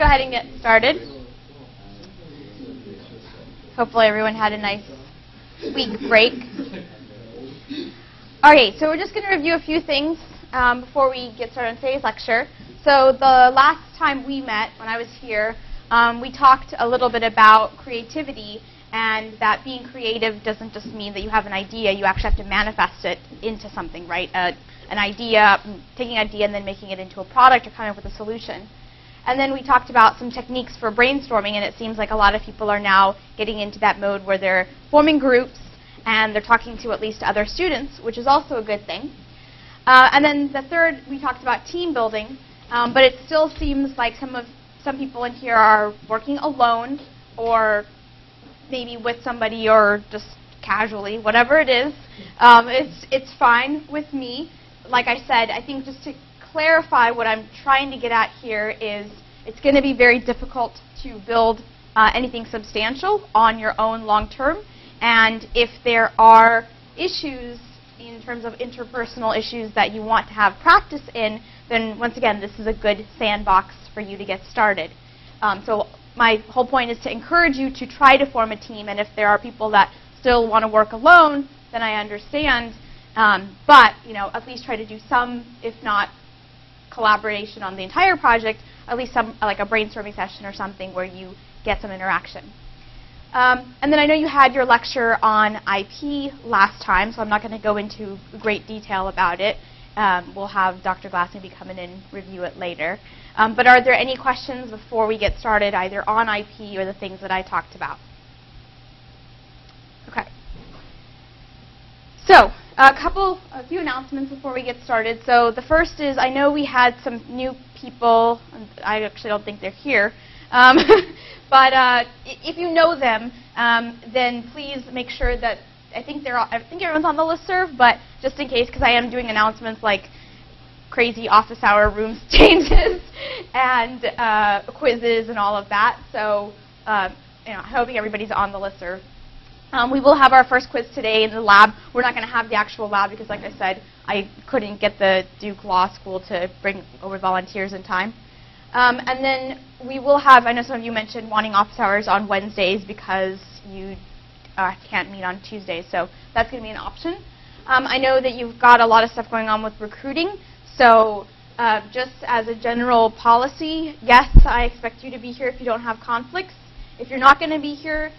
go ahead and get started. Hopefully everyone had a nice week break. Okay, so we're just going to review a few things before we get started on today's lecture. So the last time we met, when I was here, we talked a little bit about creativity, and that being creative doesn't just mean that you have an idea. You actually have to manifest it into something, right? An idea, taking an idea and then making it into a product or coming up with a solution. And then we talked about some techniques for brainstorming, and it seems like a lot of people are now getting into that mode where they're forming groups and they're talking to at least other students, which is also a good thing. And then the third, we talked about team building, but it still seems like some people in here are working alone or maybe with somebody or just casually, whatever it is. It's fine with me. Like I said, I think just to clarify what I'm trying to get at here is it's going to be very difficult to build anything substantial on your own long term. And if there are issues in terms of interpersonal issues that you want to have practice in, then once again, this is a good sandbox for you to get started. So my whole point is to encourage you to try to form a team, and if there are people that still want to work alone, then I understand. But at least try to do some, if not collaboration on the entire project, at least some like a brainstorming session or something where you get some interaction. And then I know you had your lecture on IP last time, so I'm not going to go into great detail about it. We'll have Dr. Glass maybe come in and review it later. But are there any questions before we get started, either on IP or the things that I talked about? Okay. So a few announcements before we get started. So the first is, I know we had some new people. I actually don't think they're here. But if you know them, then please make sure that I think everyone's on the listserv, but just in case, because I am doing announcements like crazy office hour rooms changes and quizzes and all of that. So hoping everybody's on the listserv. We will have our first quiz today in the lab. We're not going to have the actual lab because, like I said, I couldn't get the Duke Law School to bring over volunteers in time. And then we will have, I know some of you mentioned wanting office hours on Wednesdays because you can't meet on Tuesdays, so that's going to be an option. I know that you've got a lot of stuff going on with recruiting, so just as a general policy, yes, I expect you to be here if you don't have conflicts. If you're not going to be here,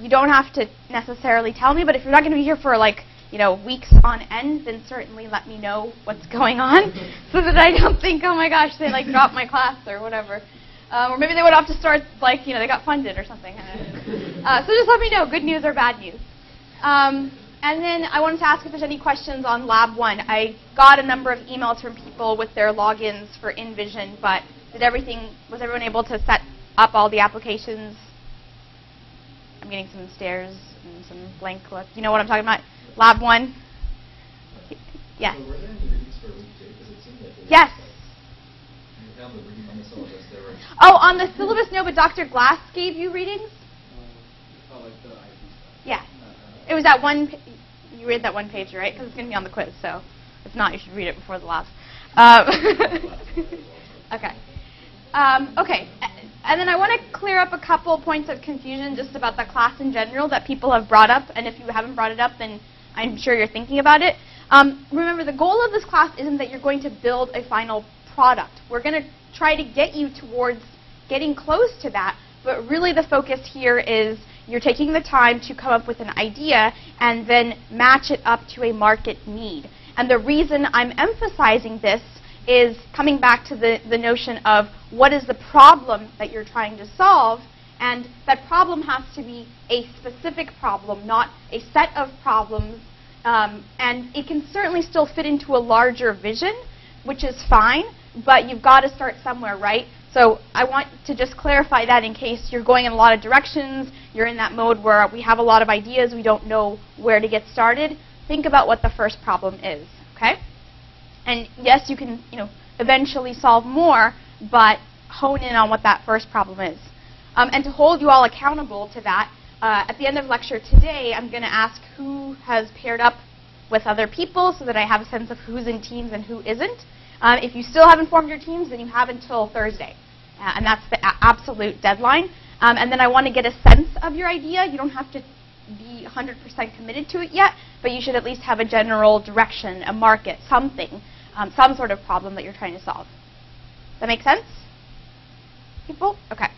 you don't have to necessarily tell me, but if you're not going to be here for weeks on end, then certainly let me know what's going on so that I don't think, oh my gosh, they dropped my class or whatever. Or maybe they went off to start, they got funded or something. So just let me know, good news or bad news. And then I wanted to ask if there's any questions on Lab 1. I got a number of emails from people with their logins for InVision, but was everyone able to set up all the applications? I'm getting some stares and some blank looks. You know what I'm talking about? Lab 1? Yeah. So were there any readings for week 2? Because it seemed like yes. You found the reading on the syllabus. There were. Oh, on the syllabus, no, but Dr. Glass gave you readings? Like the IP stuff. Yeah. It was that one. You read that one page, right? Because it's going to be on the quiz. So if not, you should read it before the lab. Okay. Okay. And then I want to clear up a couple points of confusion just about the class in general that people have brought up. And if you haven't brought it up, then I'm sure you're thinking about it. Remember, the goal of this class isn't that you're going to build a final product. We're going to try to get you towards getting close to that. But really the focus here is you're taking the time to come up with an idea and then match it up to a market need. And the reason I'm emphasizing this is coming back to the notion of what is the problem that you're trying to solve, and that problem has to be a specific problem, not a set of problems, and it can certainly still fit into a larger vision, which is fine, but you've got to start somewhere, right? So I want to just clarify that in case you're going in a lot of directions, you're in that mode where we have a lot of ideas, we don't know where to get started. Think about what the first problem is, okay? And yes, you can, eventually solve more, but hone in on what that first problem is. And to hold you all accountable to that, at the end of lecture today, I'm going to ask who has paired up with other people so that I have a sense of who's in teams and who isn't. If you still haven't formed your teams, then you have until Thursday. and that's the absolute deadline. And then I want to get a sense of your idea. You don't have to be 100% committed to it yet, but you should at least have a general direction, a market, something, some sort of problem that you're trying to solve. That make sense? People? Okay.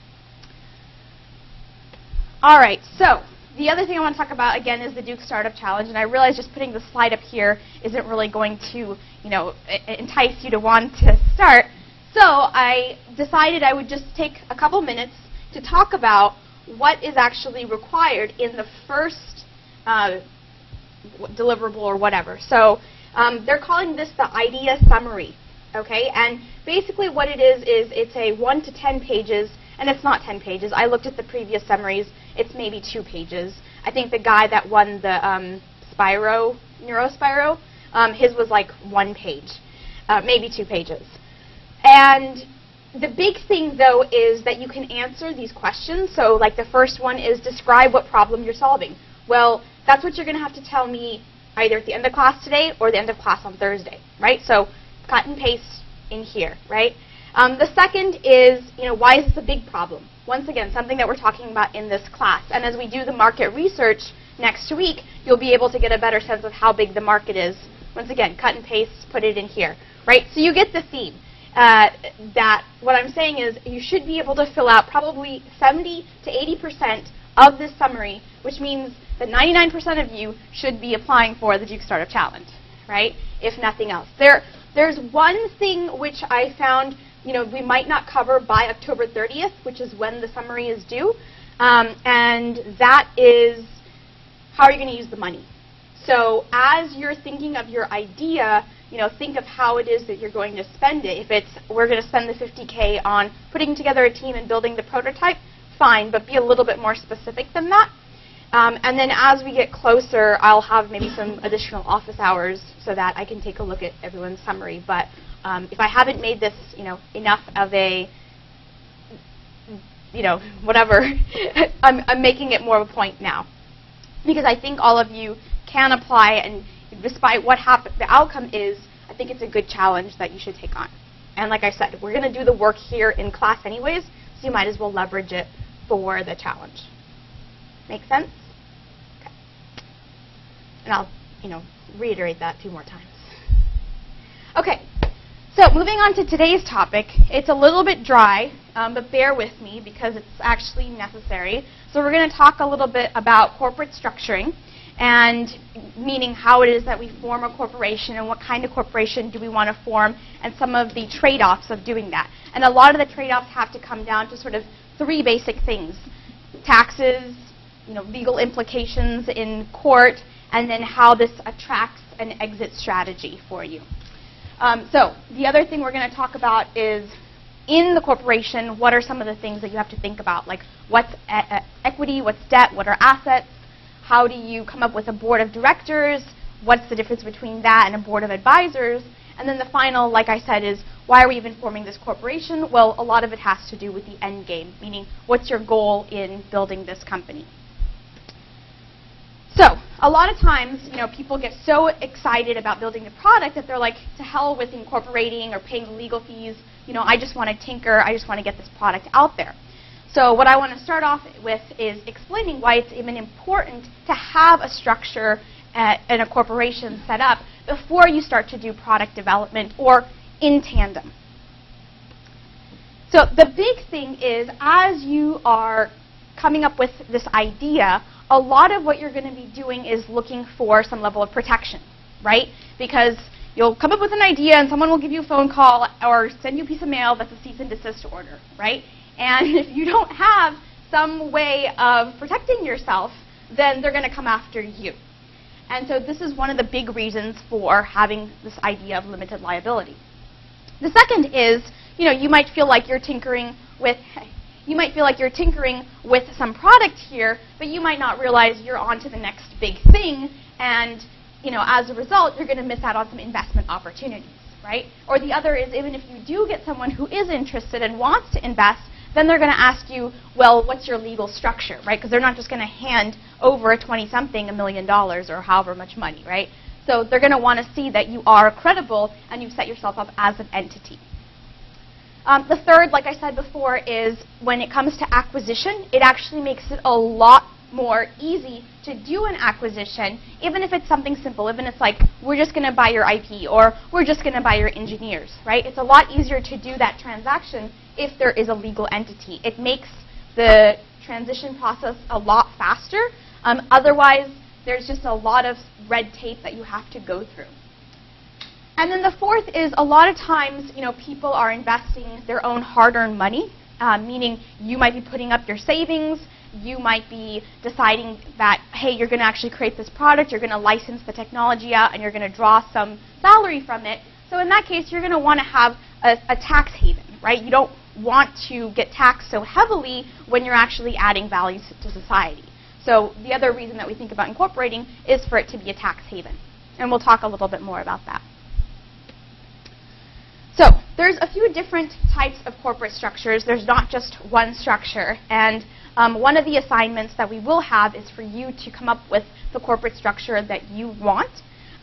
All right, so the other thing I want to talk about, again, is the Duke Startup Challenge, and I realize just putting the slide up here isn't really going to, entice you to want to start. So I decided I would just take a couple minutes to talk about what is actually required in the first deliverable or whatever. So they're calling this the idea summary, okay? And basically what it is it's a 1 to 10 pages, and it's not 10 pages. I looked at the previous summaries. It's maybe 2 pages. I think the guy that won the NeuroSpiro, his was like 1 page, maybe 2 pages. And the big thing, though, is that you can answer these questions. So like the first one is describe what problem you're solving. Well, that's what you're going to have to tell me either at the end of class today or the end of class on Thursday, right? So cut and paste in here, right? The second is, why is this a big problem? Once again, something that we're talking about in this class. And as we do the market research next week, you'll be able to get a better sense of how big the market is. Once again, cut and paste, put it in here, right? So you get the theme. That what I'm saying is you should be able to fill out probably 70 to 80% of this summary, which means that 99% of you should be applying for the Duke Startup Challenge, right? If nothing else. There's one thing which I found, we might not cover by October 30th, which is when the summary is due, and that is how are you going to use the money. So as you're thinking of your idea, think of how it is that you're going to spend it. If it's, we're going to spend the $50K on putting together a team and building the prototype, fine, but be a little bit more specific than that. And then as we get closer, I'll have maybe some additional office hours so that I can take a look at everyone's summary. But if I haven't made this, enough of a, whatever, I'm making it more of a point now. Because I think all of you can apply, and despite what the outcome is, I think it's a good challenge that you should take on. And like I said, we're going to do the work here in class anyways, so you might as well leverage it for the challenge. Make sense? Okay. And I'll, reiterate that 2 more times. Okay. So moving on to today's topic, it's a little bit dry, but bear with me because it's actually necessary. So we're going to talk a little bit about corporate structuring, and meaning how it is that we form a corporation and what kind of corporation do we want to form and some of the trade-offs of doing that. And a lot of the trade-offs have to come down to sort of 3 basic things: taxes, legal implications in court, and then how this attracts an exit strategy for you. So the other thing we're going to talk about is in the corporation, what are some of the things that you have to think about? Like what's equity, what's debt, what are assets? How do you come up with a board of directors? What's the difference between that and a board of advisors? And then the final, like I said, is why are we even forming this corporation? Well, a lot of it has to do with the end game, meaning what's your goal in building this company? So a lot of times, people get so excited about building the product that they're like, to hell with incorporating or paying the legal fees. I just want to tinker. I just want to get this product out there. So what I want to start off with is explaining why it's even important to have a structure and a corporation set up before you start to do product development or in tandem. So the big thing is, as you are coming up with this idea, a lot of what you're going to be doing is looking for some level of protection, right? Because you'll come up with an idea and someone will give you a phone call or send you a piece of mail that's a cease and desist order, right? And if you don't have some way of protecting yourself, then they're going to come after you. And so this is one of the big reasons for having this idea of limited liability. The second is, you might feel like you're tinkering with some product here, but you might not realize you're on to the next big thing, and as a result, you're going to miss out on some investment opportunities, right? Or the other is, even if you do get someone who is interested and wants to invest, then they're going to ask you, well, what's your legal structure, right? Because they're not just going to hand over a 20-something $1 million or however much money, right? So they're going to want to see that you are credible and you've set yourself up as an entity. The third, like I said before, is when it comes to acquisition, it actually makes it a lot more easy to do an acquisition, even if it's something simple, even if it's like, we're just going to buy your IP, or we're just going to buy your engineers, right? It's a lot easier to do that transaction if there is a legal entity. It makes the transition process a lot faster. Otherwise, there's just a lot of red tape that you have to go through. And then the fourth is a lot of times, people are investing their own hard-earned money, meaning you might be putting up your savings, you might be deciding that, hey, you're going to actually create this product, you're going to license the technology out, and you're going to draw some salary from it. So in that case, you're going to want to have a tax haven, right? You don't want to get taxed so heavily when you're actually adding value to society. So the other reason that we think about incorporating is for it to be a tax haven. And we'll talk a little bit more about that. So there's a few different types of corporate structures. There's not just one structure. And one of the assignments that we will have is for you to come up with the corporate structure that you want.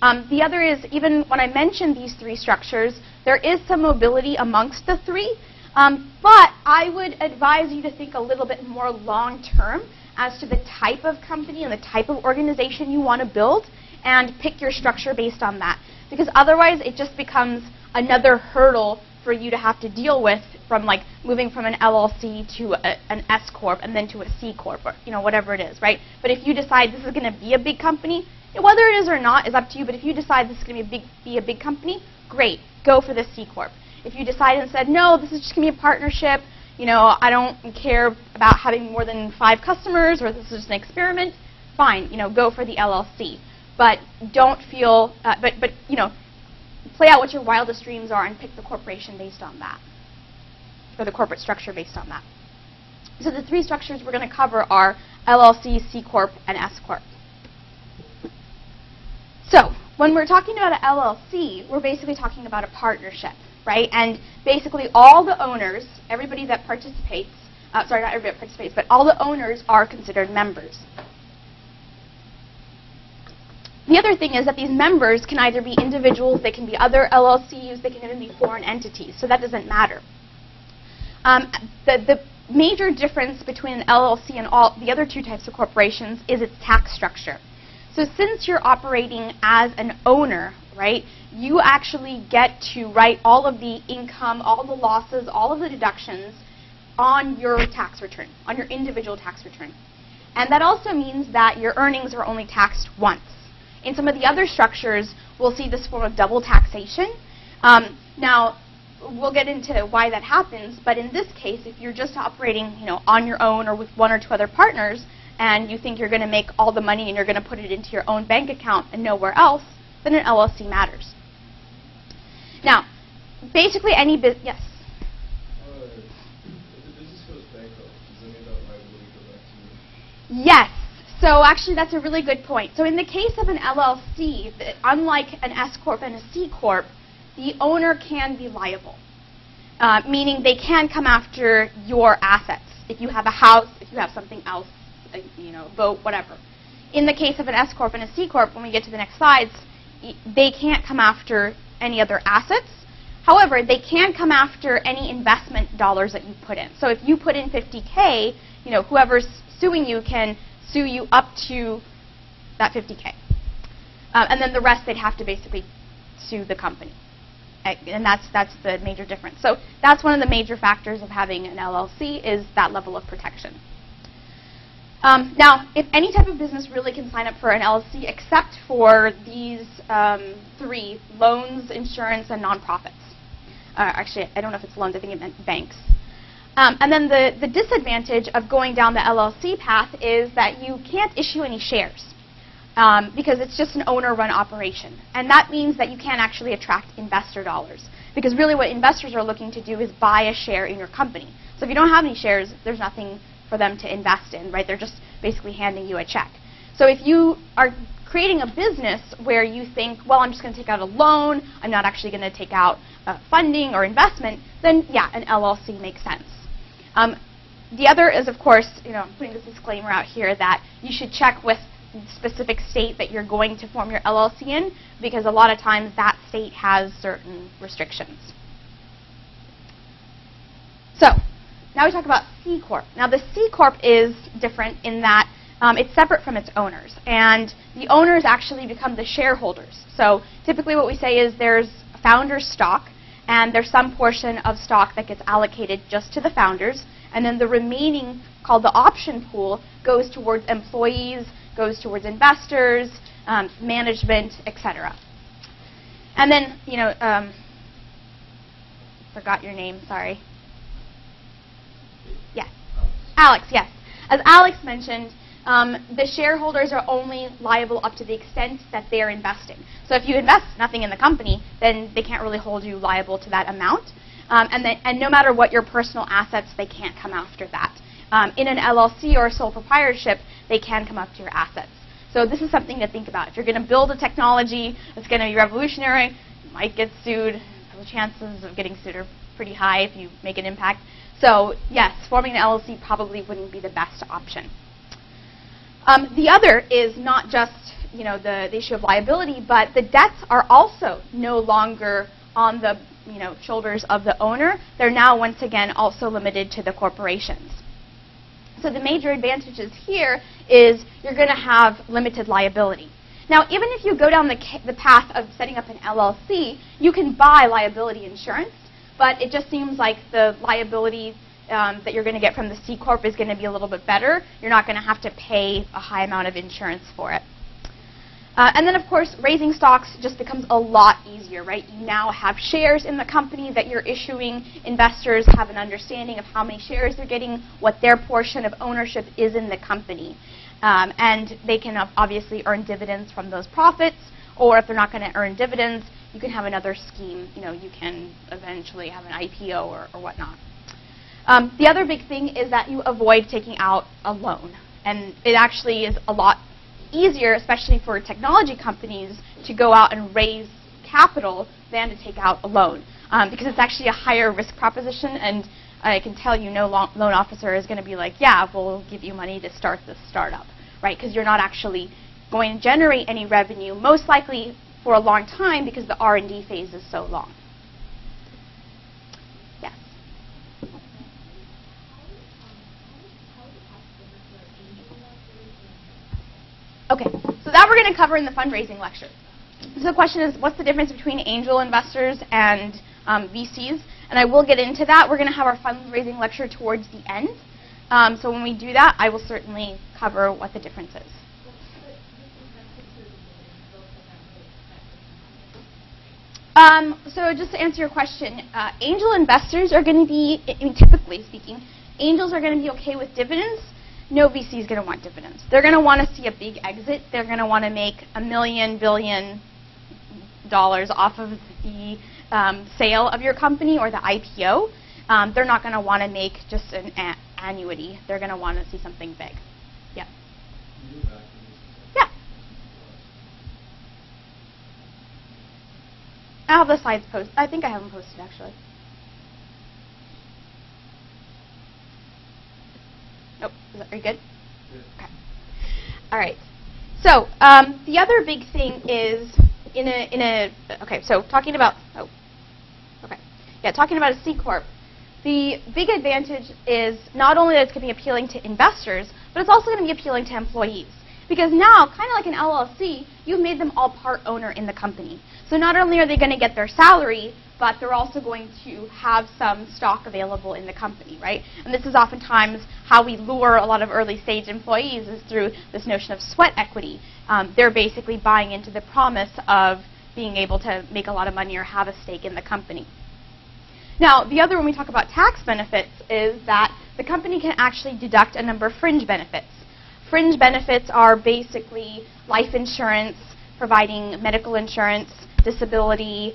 The other is, even when I mention these three structures, there is some mobility amongst the three. But I would advise you to think a little bit more long-term as to the type of company and the type of organization you want to build, and pick your structure based on that. Because otherwise, it just becomes another hurdle for you to have to deal with, from like moving from an LLC to an S Corp and then to a C Corp, or whatever it is, right? But if you decide this is going to be a big company, whether it is or not is up to you, but if you decide this is going to be a big company, great, go for the C Corp. If you decide and said, no, this is just going to be a partnership, I don't care about having more than 5 customers, or this is just an experiment, fine, go for the LLC. But don't feel, play out what your wildest dreams are and pick the corporation based on that, or the corporate structure based on that. So the three structures we're going to cover are LLC, C Corp, and S Corp. So when we're talking about an LLC, we're basically talking about a partnership, right? And basically all the owners, everybody that participates, sorry, not everybody that participates, but all the owners are considered members. The other thing is that these members can either be individuals, they can be other LLCs, they can even be foreign entities, so that doesn't matter. The major difference between an LLC and all the other two types of corporations is its tax structure. So since you're operating as an owner, right, you actually get to write all of the income, all the losses, all of the deductions on your tax return, on your individual tax return. And that also means that your earnings are only taxed once. In some of the other structures, we'll see this form of double taxation. Now, we'll get into why that happens, but in this case, if you're just operating on your own or with 1 or 2 other partners, and you think you're going to make all the money and you're going to put it into your own bank account and nowhere else, then an LLC matters. Now, basically any business, yes? If the business goes bankrupt, does any of that liability go back to you? Yes. So actually, that's a really good point. So in the case of an LLC, unlike an S Corp and a C Corp, the owner can be liable, meaning they can come after your assets. If you have a house, if you have something else, boat, whatever. In the case of an S Corp and a C Corp, when we get to the next slides, they can't come after any other assets. However, they can come after any investment dollars that you put in. So if you put in $50K, whoever's suing you can sue you up to that $50K. And then the rest, they'd have to basically sue the company. And that's the major difference. So that's one of the major factors of having an LLC, is that level of protection. Now, if any type of business really can sign up for an LLC except for these 3, loans, insurance, and nonprofits. Actually, I don't know if it's loans, I think it meant banks. And then the disadvantage of going down the LLC path is that you can't issue any shares because it's just an owner-run operation. And that means that you can't actually attract investor dollars, because really what investors are looking to do is buy a share in your company. So if you don't have any shares, there's nothing for them to invest in, right? They're just basically handing you a check. So if you are creating a business where you think, well, I'm just going to take out a loan, I'm not actually going to take out funding or investment, then yeah, an LLC makes sense. The other is, of course, I'm putting this disclaimer out here that you should check with the specific state that you're going to form your LLC in, because a lot of times that state has certain restrictions. So now we talk about C Corp. Now the C Corp is different in that it's separate from its owners. And the owners actually become the shareholders. So typically what we say is there's founder stock, and there's some portion of stock that gets allocated just to the founders, and then the remaining, called the option pool, goes towards employees, goes towards investors, management, etc. And then, forgot your name, sorry. Yes. Alex, yes. As Alex mentioned, the shareholders are only liable up to the extent that they're investing. So if you invest nothing in the company, then they can't really hold you liable to that amount. And no matter what your personal assets, they can't come after that. In an LLC or a sole proprietorship, they can come after your assets. So this is something to think about. If you're going to build a technology that's going to be revolutionary, you might get sued. The chances of getting sued are pretty high if you make an impact. So yes, forming an LLC probably wouldn't be the best option. The other is not just the issue of liability, but the debts are also no longer on the shoulders of the owner. They're now once again also limited to the corporations. So the major advantages here is you're going to have limited liability. Now, even if you go down the path of setting up an LLC, you can buy liability insurance, but it just seems like the liability that you're going to get from the C Corp is going to be a little bit better. You're not going to have to pay a high amount of insurance for it. And then, of course, raising stocks just becomes a lot easier, right? You now have shares in the company that you're issuing. Investors have an understanding of how many shares they're getting, what their portion of ownership is in the company. And they can obviously earn dividends from those profits, or if they're not going to earn dividends, you can have another scheme. You can eventually have an IPO or whatnot. The other big thing is that you avoid taking out a loan. And it actually is a lot easier, especially for technology companies, to go out and raise capital than to take out a loan. Because it's actually a higher risk proposition, and I can tell you no loan officer is going to be like, yeah, we'll give you money to start this startup, right? Because you're not actually going to generate any revenue, most likely for a long time, because the R&D phase is so long. Yes? Okay, so that we're going to cover in the fundraising lecture. So the question is, what's the difference between angel investors and VCs? And I will get into that. We're going to have our fundraising lecture towards the end. So when we do that, I will certainly cover what the difference is. So just to answer your question, angel investors are going to be, typically speaking, angels are going to be okay with dividends. No VC is going to want dividends. They're going to want to see a big exit. They're going to want to make $1 million, billion off of the sale of your company or the IPO. They're not going to want to make just an annuity. They're going to want to see something big. Yeah. Yeah. I have the slides posted. I think I have them posted, actually. Nope. Are you good? Okay. All right. So the other big thing is okay. So talking about talking about a C Corp. The big advantage is not only that it's going to be appealing to investors, but it's also going to be appealing to employees. Because now, kind of like an LLC, you've made them all part owner in the company. So not only are they going to get their salary, but they're also going to have some stock available in the company, right? And this is oftentimes how we lure a lot of early stage employees, is through this notion of sweat equity. They're basically buying into the promise of being able to make a lot of money or have a stake in the company. Now, the other, when we talk about tax benefits, is that the company can actually deduct a number of fringe benefits. Fringe benefits are basically life insurance, providing medical insurance, disability,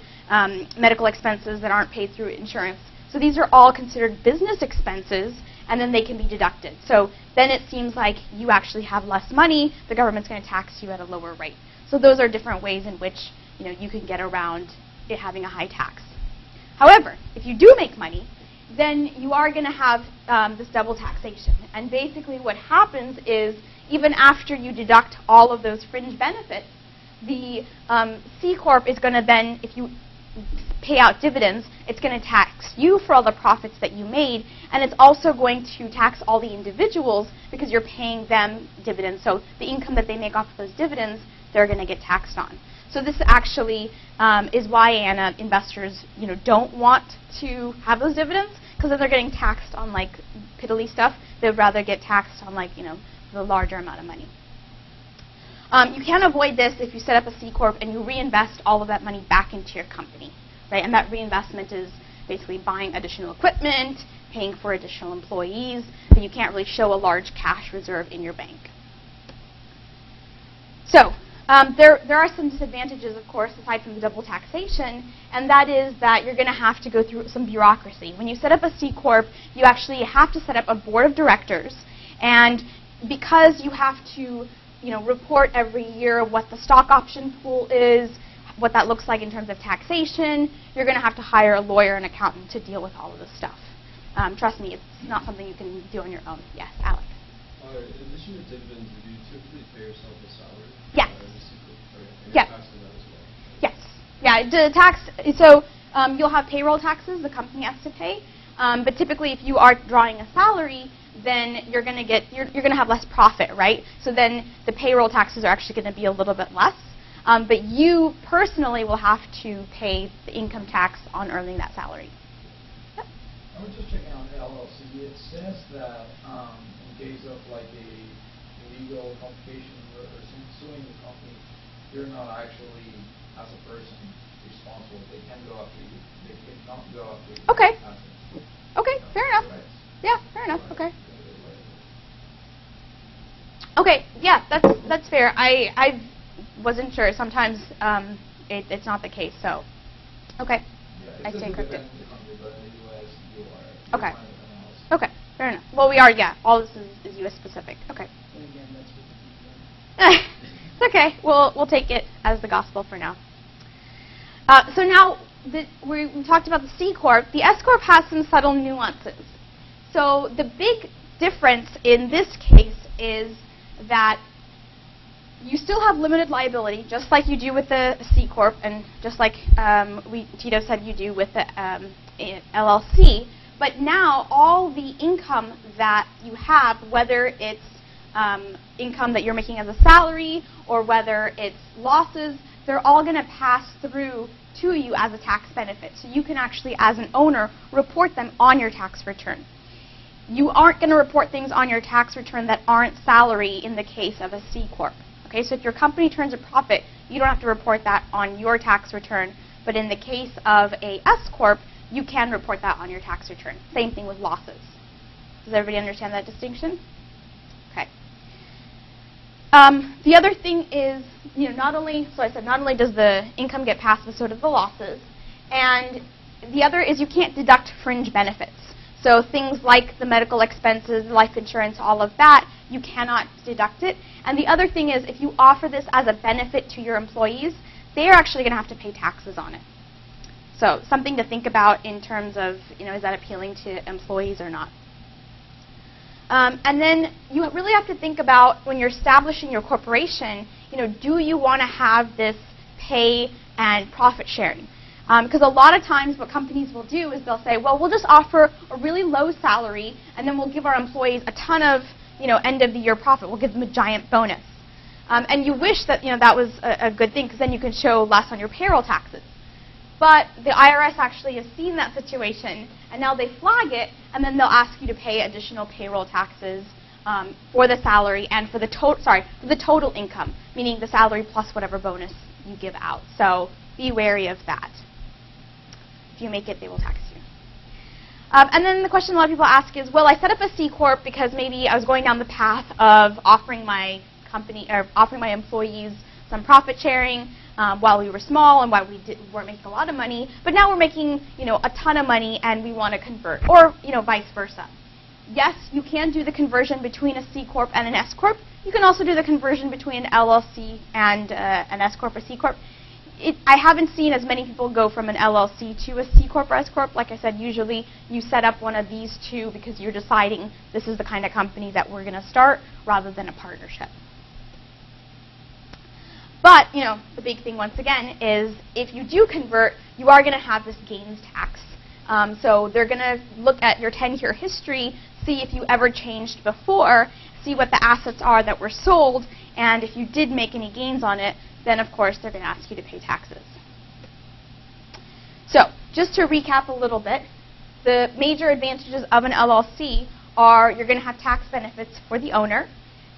medical expenses that aren't paid through insurance. So these are all considered business expenses, and then they can be deducted. So then it seems like you actually have less money. The government's going to tax you at a lower rate. So those are different ways in which you can get around it having a high tax. However, if you do make money, then you are going to have this double taxation. And basically what happens is, even after you deduct all of those fringe benefits, the C Corp is going to then, if you pay out dividends, it's going to tax you for all the profits that you made, and it's also going to tax all the individuals because you're paying them dividends. So the income that they make off of those dividends, they're going to get taxed on. So this actually is why investors, don't want to have those dividends, because if they're getting taxed on like piddly stuff, they'd rather get taxed on like the larger amount of money. You can avoid this if you set up a C Corp and you reinvest all of that money back into your company, right? And that reinvestment is basically buying additional equipment, paying for additional employees, but you can't really show a large cash reserve in your bank. So there are some disadvantages, of course, aside from the double taxation, and that is that you're going to have to go through some bureaucracy. When you set up a C Corp, you actually have to set up a board of directors, and because you have to report every year what the stock option pool is, what that looks like in terms of taxation, you're going to have to hire a lawyer and accountant to deal with all of this stuff. Trust me, it's not something you can do on your own. Yes, Alex? In addition to dividends, do you typically pay yourself a salary? Yes. Yes. Yes. Yeah, the tax, so you'll have payroll taxes the company has to pay, but typically if you are drawing a salary, then you're going to have less profit, right? So then the payroll taxes are actually going to be a little bit less. But you personally will have to pay the income tax on earning that salary. Yep. I was just checking on the LLC. It says that in case of like a legal complication or suing the company, you're not actually, as a person, responsible. They can go after you. They cannot go after you. Okay. Okay, fair enough. Right. Yeah, fair enough. Okay. Okay, yeah, that's fair. I wasn't sure. Sometimes it's not the case. So, okay, Yeah, I stand corrected. Okay. Okay. Okay, fair enough. Well, we are. Yeah, all this is U.S. specific. Okay. And again, that's what the It's okay. We'll take it as the gospel for now. So now we talked about the C Corp. The S Corp has some subtle nuances. So the big difference in this case is that you still have limited liability, just like you do with the C Corp, and just like Tito said you do with the LLC. But now all the income that you have, whether it's income that you're making as a salary or whether it's losses, they're all going to pass through to you as a tax benefit. So you can actually, as an owner, report them on your tax return. You aren't going to report things on your tax return that aren't salary in the case of a C Corp. Okay, so if your company turns a profit, you don't have to report that on your tax return. But in the case of a S Corp, you can report that on your tax return. Same thing with losses. Does everybody understand that distinction? Okay. The other thing is, not only does the income get passed, but so do the losses. And the other is you can't deduct fringe benefits. So things like the medical expenses, life insurance, all of that, you cannot deduct it. And the other thing is if you offer this as a benefit to your employees, they're actually going to have to pay taxes on it. So something to think about in terms of, is that appealing to employees or not? And then you really have to think about when you're establishing your corporation, do you want to have this pay and profit sharing? Because a lot of times what companies will do is they'll say, well, we'll just offer a really low salary, and then we'll give our employees a ton of end of the year profit. We'll give them a giant bonus. And you wish that that was a good thing, because then you can show less on your payroll taxes. But the IRS actually has seen that situation, and now they flag it, and then they'll ask you to pay additional payroll taxes for the salary and for the total income, meaning the salary plus whatever bonus you give out. So be wary of that. If you make it, they will tax you. And then the question a lot of people ask is, well, I set up a C Corp because maybe I was going down the path of offering my company or offering my employees some profit sharing while we were small and while we weren't making a lot of money, but now we're making a ton of money and we want to convert, or vice versa. Yes, you can do the conversion between a C Corp and an S Corp. You can also do the conversion between an LLC and an S Corp or C Corp. I haven't seen as many people go from an LLC to a C Corp or S Corp. Like I said, usually you set up one of these two because you're deciding this is the kind of company that we're going to start rather than a partnership. But, the big thing once again is if you do convert, you are going to have this gains tax. So they're going to look at your 10-year history, see if you ever changed before, see what the assets are that were sold, and if you did make any gains on it, then of course they're going to ask you to pay taxes. So just to recap a little bit, the major advantages of an LLC are you're going to have tax benefits for the owner,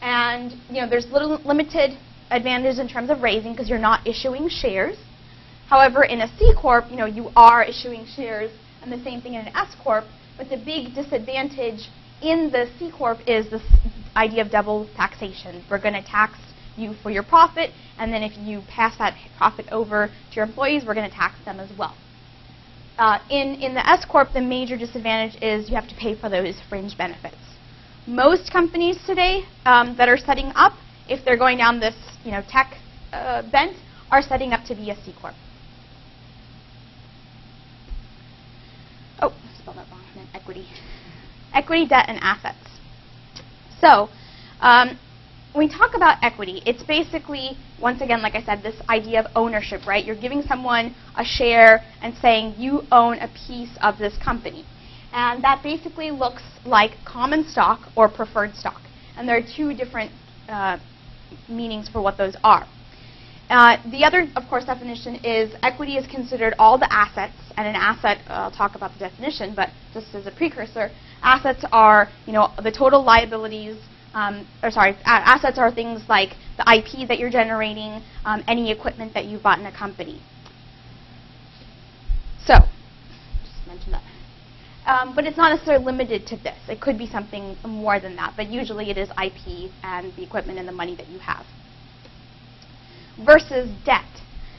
and there's limited advantages in terms of raising because you're not issuing shares. However, in a C Corp, you are issuing shares, and the same thing in an S Corp, but the big disadvantage in the C Corp is this idea of double taxation. We're going to tax you for your profit, and then if you pass that profit over to your employees, we're going to tax them as well. In the S Corp, the major disadvantage is you have to pay for those fringe benefits. Most companies today that are setting up, if they're going down this tech bent, are setting up to be a C Corp. Oh, I spelled that wrong. I meant equity. Equity, debt, and assets. So when we talk about equity, it's basically, once again, like I said, this idea of ownership, right? You're giving someone a share and saying you own a piece of this company. And that basically looks like common stock or preferred stock. And there are two different meanings for what those are. The other, of course, definition is equity is considered all the assets, and an asset, I'll talk about the definition, but just as a precursor, assets are, the total liabilities, assets are things like the IP that you're generating, any equipment that you've bought in a company. So, just mention that. But it's not necessarily limited to this. It could be something more than that, but usually it is IP and the equipment and the money that you have. Versus debt.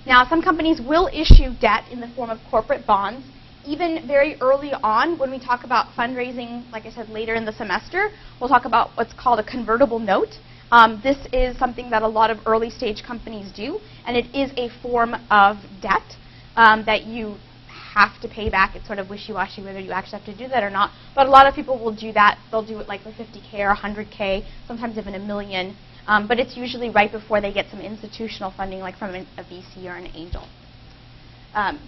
Now, some companies will issue debt in the form of corporate bonds. Even very early on, when we talk about fundraising, like I said, later in the semester, we'll talk about what's called a convertible note. This is something that a lot of early stage companies do, and it is a form of debt that you have to pay back. It's sort of wishy-washy whether you actually have to do that or not, but a lot of people will do that. They'll do it like for $50K or $100K, sometimes even $1 million. But it's usually right before they get some institutional funding, like from a VC or an angel.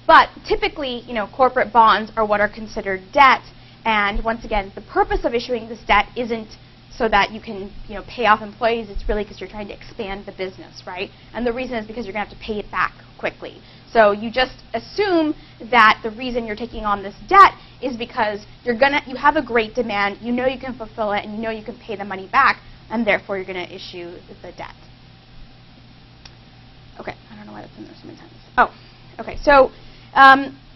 But typically, corporate bonds are what are considered debt. And once again, the purpose of issuing this debt isn't so that you can, pay off employees. It's really because you're trying to expand the business, right? And the reason is because you're going to have to pay it back quickly. So you just assume that the reason you're taking on this debt is because you have a great demand, you can fulfill it, and you can pay the money back, and therefore you're going to issue the debt. Okay, I don't know why that's in there so many times. Oh, okay, so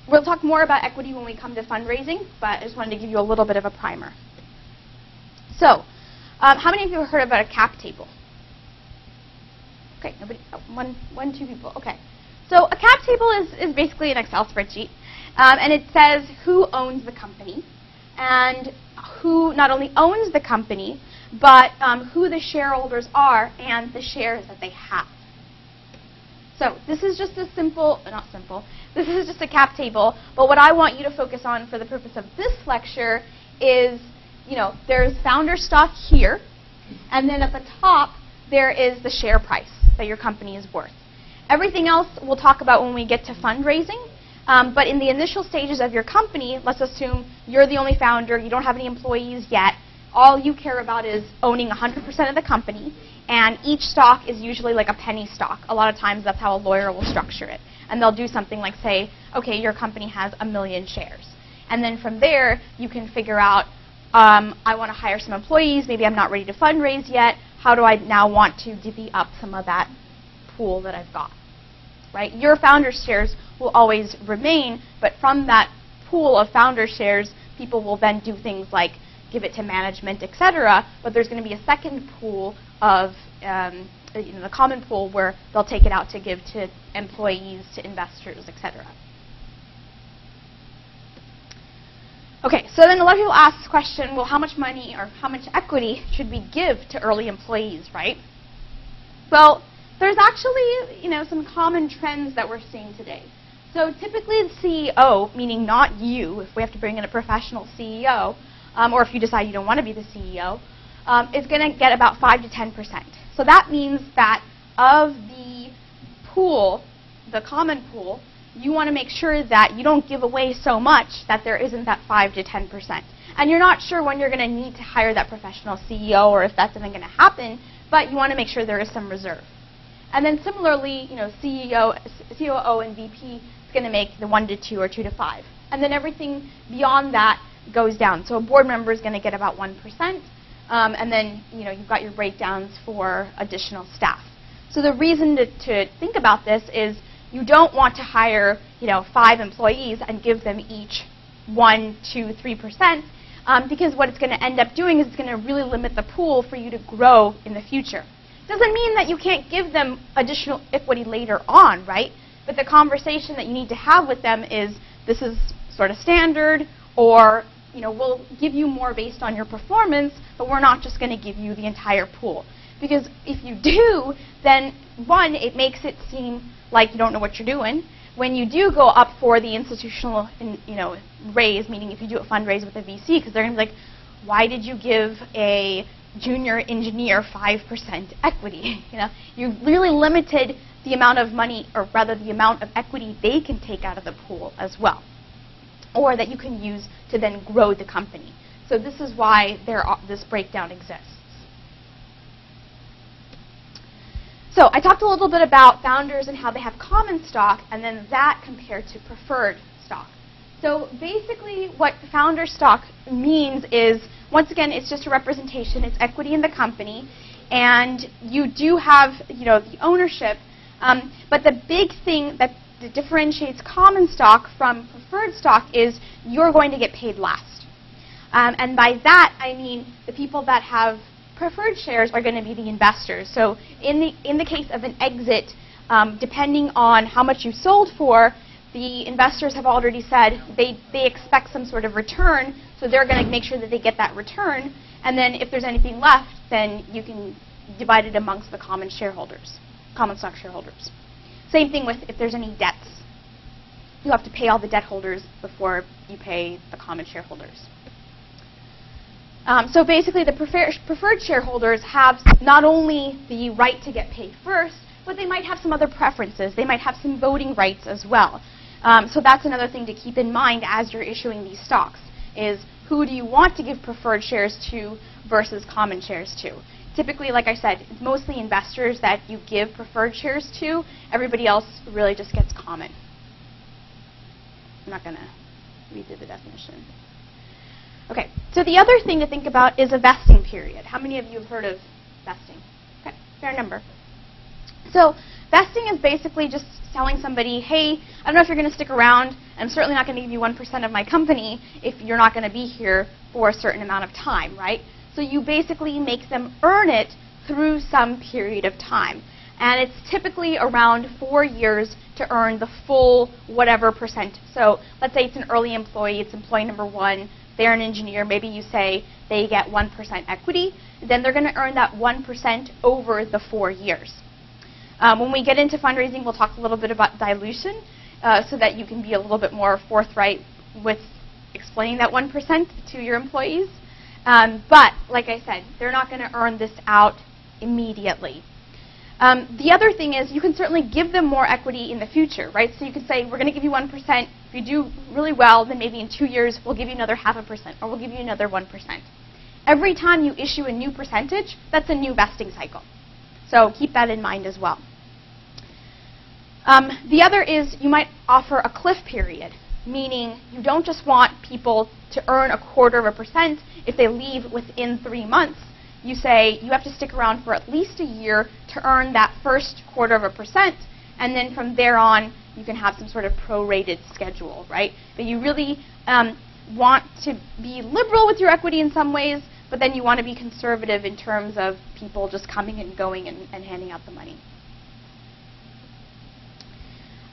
we'll talk more about equity when we come to fundraising, but I just wanted to give you a little bit of a primer. So, how many of you have heard about a cap table? Okay, nobody, one, two people, okay. So a cap table is basically an Excel spreadsheet, and it says who owns the company, and who not only owns the company, but who the shareholders are and the shares that they have. So this is just a this is just a cap table, but what I want you to focus on for the purpose of this lecture is, there's founder stock here, and then at the top there is the share price that your company is worth. Everything else we'll talk about when we get to fundraising, but in the initial stages of your company, let's assume you're the only founder, you don't have any employees yet, all you care about is owning 100% of the company, and each stock is usually like a penny stock. A lot of times that's how a lawyer will structure it. And they'll do something like say, okay, your company has 1 million shares. And then from there, you can figure out, I want to hire some employees, maybe I'm not ready to fundraise yet, how do I now want to divvy up some of that pool that I've got? Right? Your founder shares will always remain, but from that pool of founder shares, people will then do things like give it to management, etc. But there's going to be a second pool of the common pool where they'll take it out to give to employees, to investors, etc. Okay, so then a lot of people ask this question, well, how much money or how much equity should we give to early employees, right? Well, there's actually, some common trends that we're seeing today. So typically the CEO, meaning not you, if we have to bring in a professional CEO, or if you decide you don't want to be the CEO, is going to get about 5 to 10%. So that means that of the pool, the common pool, you want to make sure that you don't give away so much that there isn't that 5 to 10%. And you're not sure when you're going to need to hire that professional CEO or if that's even going to happen, but you want to make sure there is some reserve. And then similarly, CEO, COO, and VP is going to make the 1 to 2 or 2 to 5. And then everything beyond that goes down. So a board member is going to get about 1%. And then you've got your breakdowns for additional staff. So the reason to think about this is you don't want to hire 5 employees and give them each 1, 2, 3%, because what it's going to end up doing is it's going to really limit the pool for you to grow in the future. Doesn't mean that you can't give them additional equity later on, right? But the conversation that you need to have with them is, this is sort of standard, or we'll give you more based on your performance, but we're not just going to give you the entire pool. Because if you do, then one, it makes it seem like you don't know what you're doing. When you do go up for the institutional raise, meaning if you do a fundraise with a VC, because they're going to be like, why did you give a junior engineer 5% equity? You really limited the amount of money, or rather the amount of equity they can take out of the pool as well, or that you can use to then grow the company. So this is why this breakdown exists. So I talked a little bit about founders and how they have common stock, and then that compared to preferred stock. So basically what founder stock means is, once again, it's just a representation. It's equity in the company, and you do have the ownership. But the big thing that differentiates common stock from preferred stock is you're going to get paid last. And by that, I mean the people that have preferred shares are going to be the investors. So in the case of an exit, depending on how much you sold for, the investors have already said they expect some sort of return, so they're going to make sure that they get that return. And then if there's anything left, then you can divide it amongst the common shareholders, common stock shareholders. Same thing with if there's any debts. You have to pay all the debt holders before you pay the common shareholders. So basically, the preferred shareholders have not only the right to get paid first, but they might have some other preferences. They might have some voting rights as well. So that's another thing to keep in mind as you're issuing these stocks, is who do you want to give preferred shares to versus common shares to. Typically, like I said, it's mostly investors that you give preferred shares to. Everybody else really just gets common. I'm not going to read through the definition. Okay, so the other thing to think about is a vesting period. How many of you have heard of vesting? Okay, fair number. So vesting is basically just telling somebody, hey, I don't know if you're going to stick around. I'm certainly not going to give you 1% of my company if you're not going to be here for a certain amount of time, right? So you basically make them earn it through some period of time. And it's typically around 4 years to earn the full whatever percent. So let's say it's an early employee, it's employee number 1, they're an engineer, maybe you say they get 1% equity, then they're going to earn that 1% over the 4 years. When we get into fundraising, we'll talk a little bit about dilution so that you can be a little bit more forthright with explaining that 1% to your employees. But like I said, they're not going to earn this out immediately. The other thing is you can certainly give them more equity in the future, right? So you could say, we're going to give you 1%. If you do really well, then maybe in 2 years, we'll give you another 0.5%, or we'll give you another 1%. Every time you issue a new percentage, that's a new vesting cycle. So keep that in mind as well. The other is you might offer a cliff period, meaning you don't just want people to earn 0.25% if they leave within 3 months. You say you have to stick around for at least a year to earn that first 0.25%, and then from there on, you can have some sort of prorated schedule, right? But you really want to be liberal with your equity in some ways, but then you want to be conservative in terms of people just coming and going and handing out the money.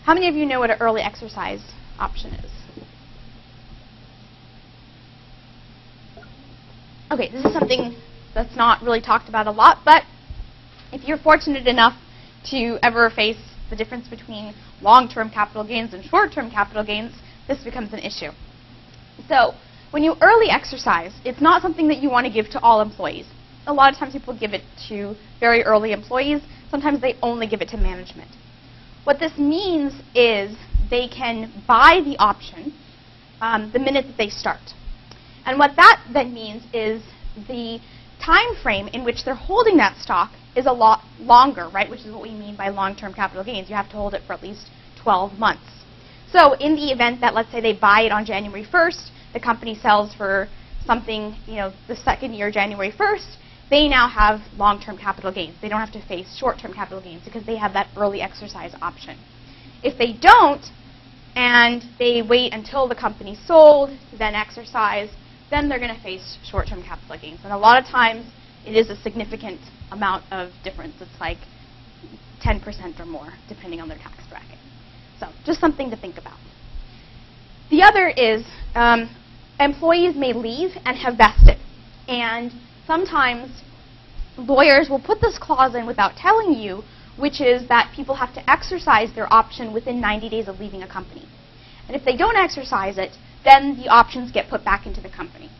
How many of you know what an early exercise option is? Okay, this is something that's not really talked about a lot, but if you're fortunate enough to ever face the difference between long-term capital gains and short-term capital gains, this becomes an issue. So when you early exercise, it's not something that you want to give to all employees. A lot of times people give it to very early employees. Sometimes they only give it to management. What this means is they can buy the option the minute that they start. And what that then means is the time frame in which they're holding that stock is a lot longer, right? Which is what we mean by long-term capital gains. You have to hold it for at least 12 months. So in the event that, let's say, they buy it on January 1st, the company sells for something, the second year, January 1st, they now have long-term capital gains. They don't have to face short-term capital gains because they have that early exercise option. If they don't, and they wait until the company's sold to then exercise, then they're going to face short-term capital gains. And a lot of times, it is a significant amount of difference. It's like 10% or more, depending on their tax bracket. So just something to think about. The other is employees may leave and have vested. And sometimes lawyers will put this clause in without telling you, which is that people have to exercise their option within 90 days of leaving a company. And if they don't exercise it, then the options get put back into the company,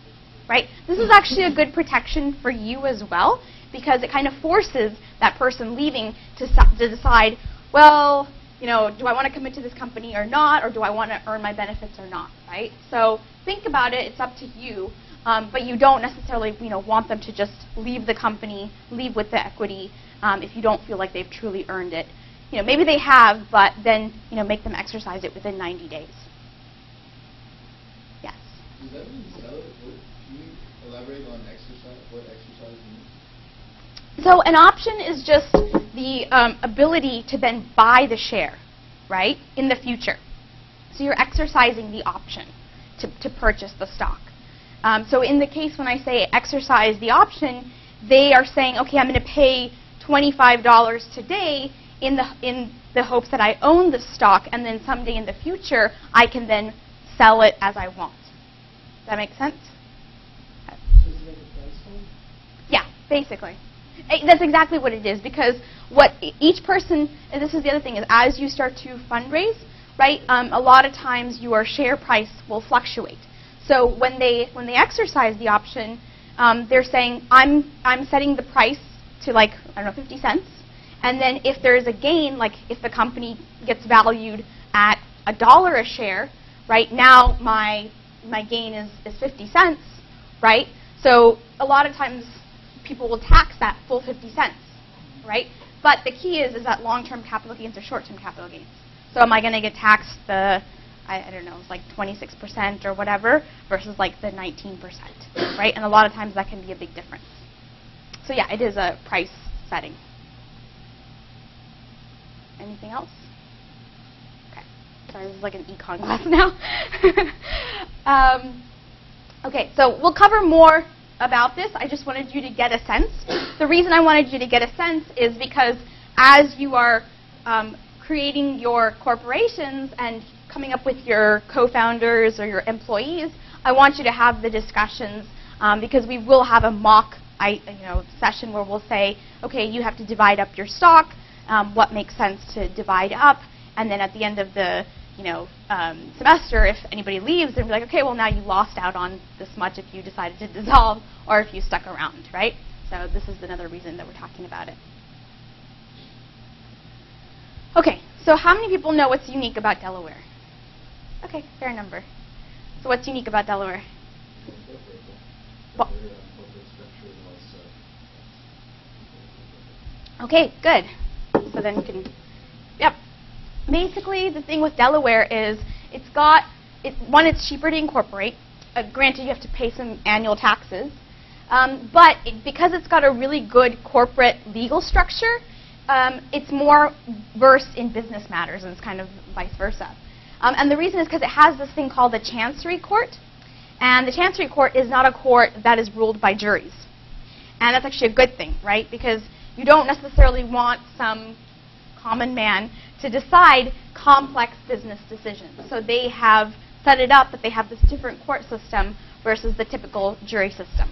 right? This is actually a good protection for you as well, because it kind of forces that person leaving to decide, well, do I want to commit to this company or not, or do I want to earn my benefits or not, right? So think about it. It's up to you, but you don't necessarily, want them to just leave the company, leave with the equity, if you don't feel like they've truly earned it. Maybe they have, but then, make them exercise it within 90 days. Yes? Does that mean sell it? Can you elaborate on exercise, what exercise means? So an option is just the ability to then buy the share, right, in the future. So you're exercising the option to purchase the stock. So in the case when I say exercise the option, they are saying, okay, I'm going to pay $25 today in the hopes that I own the stock, and then someday in the future, I can then sell it as I want. Does that make sense? Does it make a price hold? Yeah, basically. That's exactly what it is, because what each person, and this is the other thing, is as you start to fundraise, right, a lot of times your share price will fluctuate. So when they exercise the option, they're saying, I'm setting the price to 50 cents. And then if there's a gain, like if the company gets valued at $1 a share, right, now my gain is 50 cents, right? So a lot of times people will tax that full 50 cents, right? But the key is that long-term capital gains or short-term capital gains. So am I going to get taxed the, I don't know, it's like 26% or whatever versus like the 19%, right? And a lot of times that can be a big difference. So yeah, it is a price setting. Anything else? Okay. Sorry, this is like an econ class now. Okay, so we'll cover more about this. I just wanted you to get a sense. The reason I wanted you to get a sense is because as you are creating your corporations and coming up with your co-founders or your employees, I want you to have the discussions because we will have a mock session where we'll say, okay, you have to divide up your stock, what makes sense to divide up, and then at the end of the semester, if anybody leaves, they'll be like, okay, well now you lost out on this much if you decided to dissolve or if you stuck around, right? So this is another reason that we're talking about it. Okay, so how many people know what's unique about Delaware? Okay, fair number. So what's unique about Delaware? Well, okay, good. So then you can, yep. Basically, the thing with Delaware is one, it's cheaper to incorporate. Granted, you have to pay some annual taxes. But because it's got a really good corporate legal structure, it's more versed in business matters, and it's kind of vice versa. And the reason is because it has this thing called the Chancery Court. And the Chancery Court is not a court that is ruled by juries. And that's actually a good thing, right? Because you don't necessarily want some common man to decide complex business decisions. So they have set it up that they have this different court system versus the typical jury system.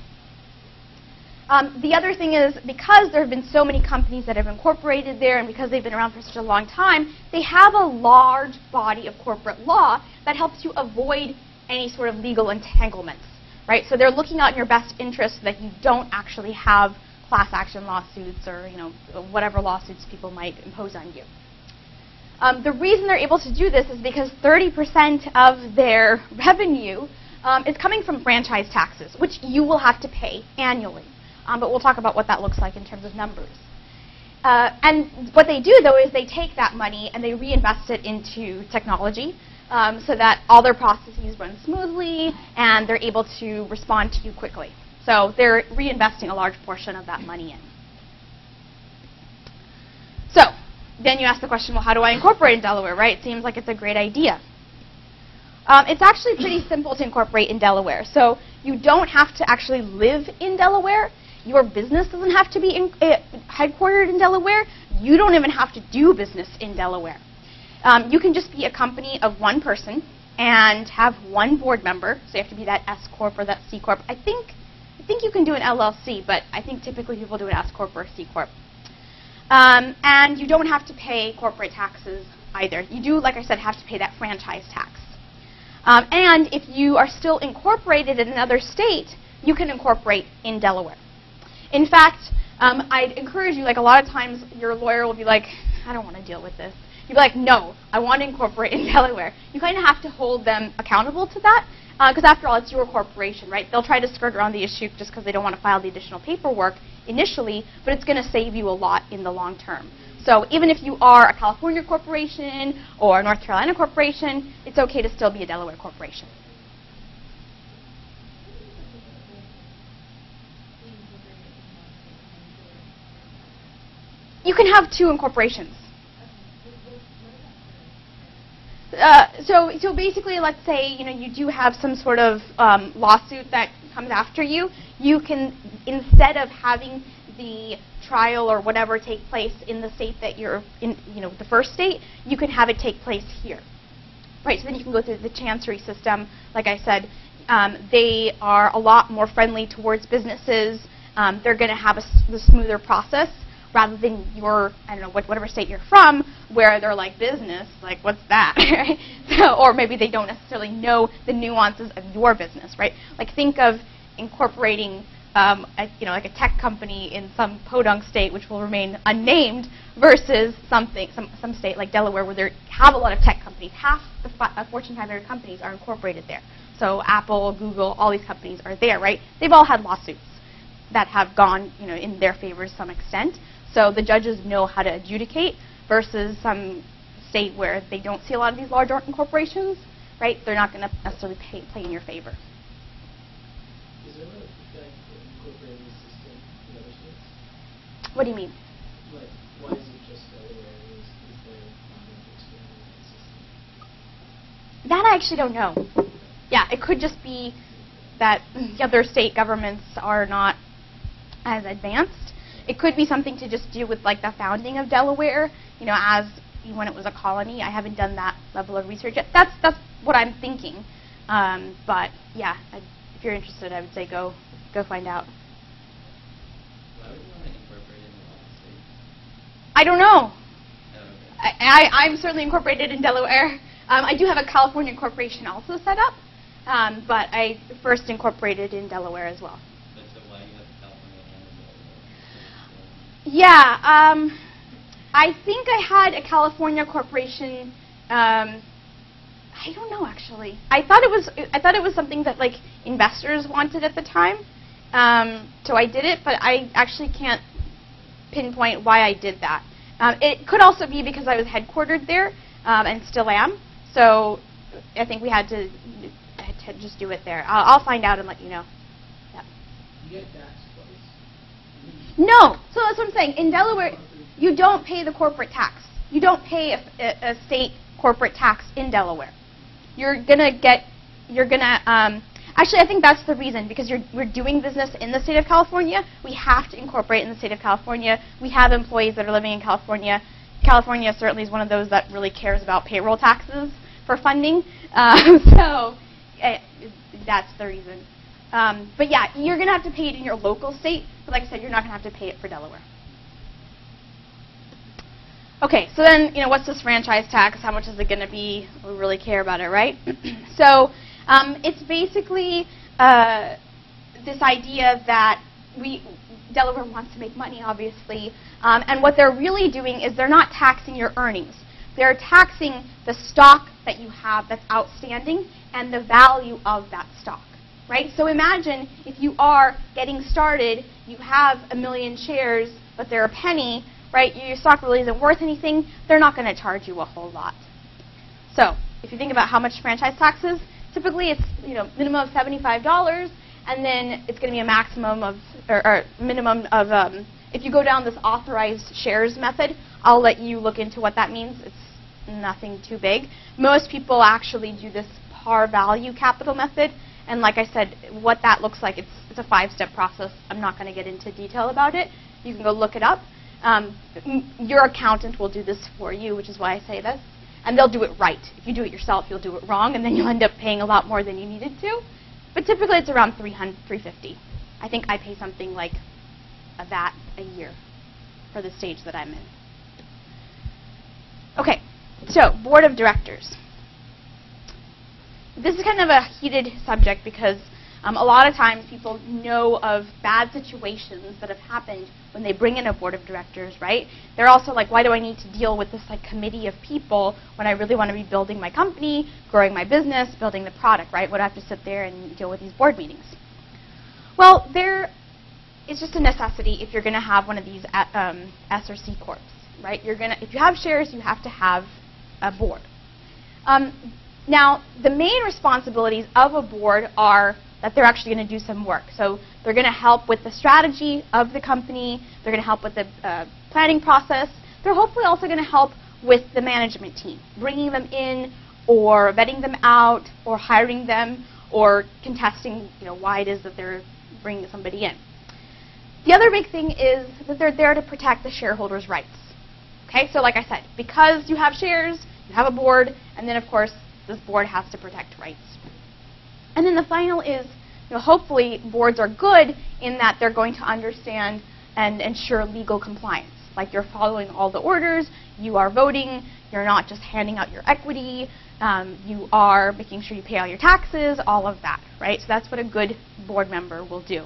The other thing is, because there have been so many companies that have incorporated there and because they've been around for such a long time, they have a large body of corporate law that helps you avoid any sort of legal entanglements, right? So they're looking out in your best interest so that you don't actually have class action lawsuits or whatever lawsuits people might impose on you. The reason they're able to do this is because 30% of their revenue is coming from franchise taxes, which you will have to pay annually. But we'll talk about what that looks like in terms of numbers. And what they do, though, is they take that money and they reinvest it into technology so that all their processes run smoothly and they're able to respond to you quickly. So they're reinvesting a large portion of that money in. So then you ask the question, well, how do I incorporate in Delaware, right? It seems like it's a great idea. It's actually pretty simple to incorporate in Delaware. So you don't have to actually live in Delaware. Your business doesn't have to be headquartered in Delaware. You don't even have to do business in Delaware. You can just be a company of one person and have one board member. So you have to be that S Corp or that C Corp. I think you can do an LLC, but I think typically people do an S Corp or a C Corp. And you don't have to pay corporate taxes either. You do, like I said, have to pay that franchise tax. And if you are still incorporated in another state, you can incorporate in Delaware. In fact, I'd encourage you, like a lot of times your lawyer will be like, I don't want to deal with this. You'd be like, no, I want to incorporate in Delaware. You kind of have to hold them accountable to that, because after all, it's your corporation, right? They'll try to skirt around the issue just because they don't want to file the additional paperwork initially, but it's going to save you a lot in the long term. So even if you are a California corporation or a North Carolina corporation, it's okay to still be a Delaware corporation. You can have two incorporations. So basically, let's say you do have some sort of lawsuit that comes after you. You can, instead of having the trial or whatever take place in the state that you're in, the first state, you can have it take place here. Right, so then you can go through the chancery system. Like I said, they are a lot more friendly towards businesses. They're going to have a smoother process rather than your, I don't know, whatever state you're from, where they're like, business, like, what's that, right? So, or maybe they don't necessarily know the nuances of your business, right? Like, think of incorporating, like a tech company in some podunk state, which will remain unnamed, versus some state like Delaware, where they have a lot of tech companies. Half the Fortune 500 companies are incorporated there. So Apple, Google, all these companies are there, right? They've all had lawsuits that have gone, in their favor to some extent. So the judges know how to adjudicate versus some state where they don't see a lot of these large corporations, right? They're not going to necessarily play in your favor. Is there a effect of incorporating the system in other states? What do you mean? Like, why is it just Delaware? Is there not enough experience in the system? That I actually don't know. Yeah, it could just be that the other state governments are not as advanced. It could be something to just do with like the founding of Delaware, as when it was a colony. I haven't done that level of research yet. That's what I'm thinking. But yeah, if you're interested, I would say go find out. Why would you want to incorporate in a lot of states? I don't know. Oh, okay. I'm certainly incorporated in Delaware. I do have a California corporation also set up, but I first incorporated in Delaware as well. But so why do you have California and Delaware? Yeah, I think I had a California corporation. I don't know actually. I thought it was something that like investors wanted at the time, so I did it. But I actually can't pinpoint why I did that. It could also be because I was headquartered there and still am. So I think we had to just do it there. I'll find out and let you know. Yeah. You get taxed twice. No. So that's what I'm saying. In Delaware, you don't pay the corporate tax. You don't pay a state corporate tax in Delaware. Actually, I think that's the reason, because we're doing business in the state of California. We have to incorporate in the state of California. We have employees that are living in California. California certainly is one of those that really cares about payroll taxes for funding. So that's the reason. But yeah, you're going to have to pay it in your local state. But like I said, you're not going to have to pay it for Delaware. Okay, so then, what's this franchise tax? How much is it going to be? We really care about it, right? So it's basically this idea that Delaware wants to make money, obviously, and what they're really doing is they're not taxing your earnings. They're taxing the stock that you have that's outstanding and the value of that stock, right? So imagine if you are getting started, you have 1 million shares, but they're a penny, right? Your stock really isn't worth anything. They're not going to charge you a whole lot. So if you think about how much franchise tax is, typically it's minimum of $75, and then it's going to be a maximum of or minimum of if you go down this authorized shares method, I'll let you look into what that means. It's nothing too big. Most people actually do this par value capital method, and like I said, what that looks like, it's a 5-step process. I'm not going to get into detail about it. You can go look it up. Your accountant will do this for you, which is why I say this, and they'll do it right. If you do it yourself, you'll do it wrong, and then you'll end up paying a lot more than you needed to. But typically, it's around $350. I think I pay something like that a year for the stage that I'm in. Okay, so board of directors. This is kind of a heated subject because a lot of times people know of bad situations that have happened when they bring in a board of directors, right? They're also like, why do I need to deal with this like committee of people when I really want to be building my company, growing my business, building the product, right? What do I have to sit there and deal with these board meetings? Well, it's just a necessity if you're going to have one of these S or C corps, right? If you have shares, you have to have a board. Now, the main responsibilities of a board are that they're actually going to do some work. So they're going to help with the strategy of the company. They're going to help with the planning process. They're hopefully also going to help with the management team, bringing them in or vetting them out or hiring them or contesting why it is that they're bringing somebody in. The other big thing is that they're there to protect the shareholders' rights. Okay, so like I said, because you have shares, you have a board, and then of course this board has to protect rights. And then the final is, hopefully boards are good in that they're going to understand and ensure legal compliance. Like you're following all the orders, you are voting, you're not just handing out your equity, you are making sure you pay all your taxes, all of that, right? So that's what a good board member will do.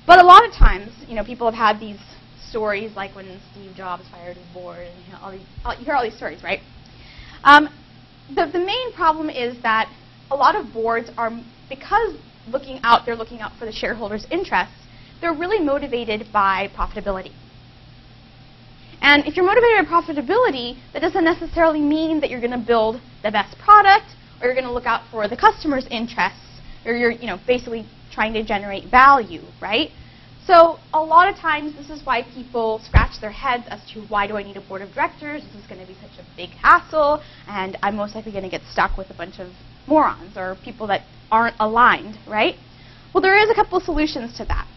But a lot of times, people have had these stories like when Steve Jobs fired his board, and you hear all these stories, right? The main problem is that a lot of boards are, because they're looking out for the shareholders' interests, they're really motivated by profitability. And if you're motivated by profitability, that doesn't necessarily mean that you're going to build the best product or you're going to look out for the customer's interests or you're basically trying to generate value, right? So a lot of times this is why people scratch their heads as to why do I need a board of directors? This is going to be such a big hassle and I'm most likely going to get stuck with a bunch of morons or people that aren't aligned, right? Well, there is a couple of solutions to that.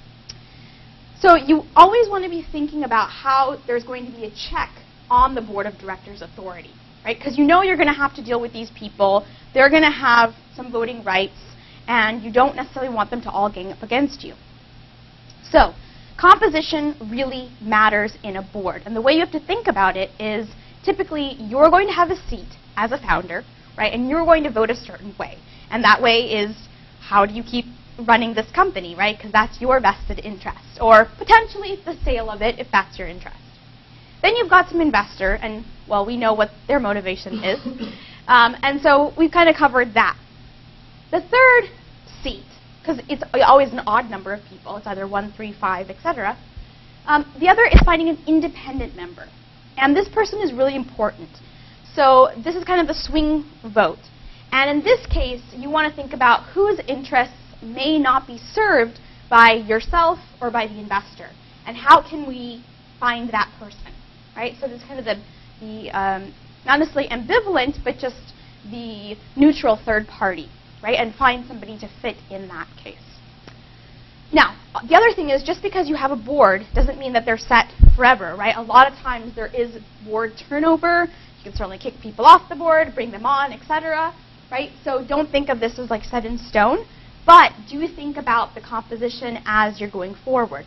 So you always want to be thinking about how there's going to be a check on the board of directors' authority, right? Because you're going to have to deal with these people. They're going to have some voting rights, and you don't necessarily want them to all gang up against you. So composition really matters in a board. And the way you have to think about it is typically you're going to have a seat as a founder, right? And you're going to vote a certain way. And that way is how do you keep running this company, right? Because that's your vested interest. Or potentially the sale of it if that's your interest. Then you've got some investor, and, well, we know what their motivation is. And so we've kind of covered that. The third seat, because it's always an odd number of people. It's either 1, 3, 5, etc. The other is finding an independent member. And this person is really important. So this is kind of the swing vote. And in this case, you want to think about whose interests may not be served by yourself or by the investor. And how can we find that person, right? So this is kind of the not necessarily ambivalent, but just the neutral third party, right? And find somebody to fit in that case. Now, the other thing is just because you have a board doesn't mean that they're set forever, right? A lot of times there is board turnover. You can certainly kick people off the board, bring them on, etc., right? So don't think of this as like set in stone, but do think about the composition as you're going forward.